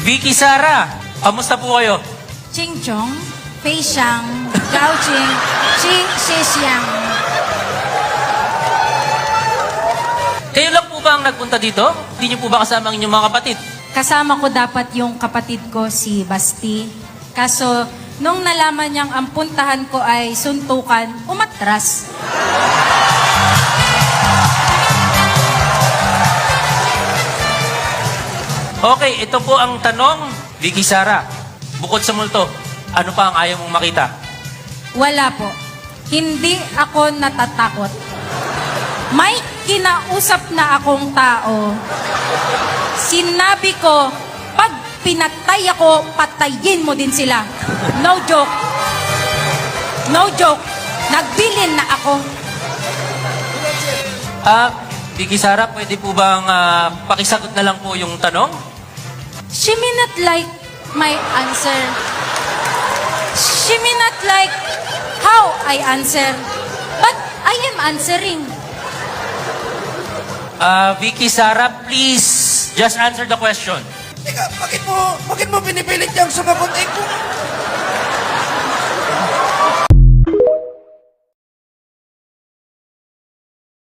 Vicky Sara, kamusta po kayo? Ching Chong, Fei Xiang, Gao Ching, Chi Xie Xiang. Kayo lang po ba ang nagpunta dito? Hindi niyo po ba kasama ang inyong mga kapatid? Kasama ko dapat yung kapatid ko, si Basti. Kaso, nung nalaman niyang ang puntahan ko ay suntukan, umatras. Okay, ito po ang tanong, Vicky Sara. Bukod sa multo, ano pa ang ayaw mong makita? Wala po. Hindi ako natatakot. May kinausap na akong tao. Sinabi ko, pag pinatay ako, patayin mo din sila. No joke. No joke. Nagbilin na ako. Vicky Sara, pwede po bang pakisagot na lang po yung tanong? She may not like my answer. She may not like how I answer. But I am answering. Vicky Sara, please, just answer the question. Teka, bakit mo pinipilit niyang sumagot? Eh, kung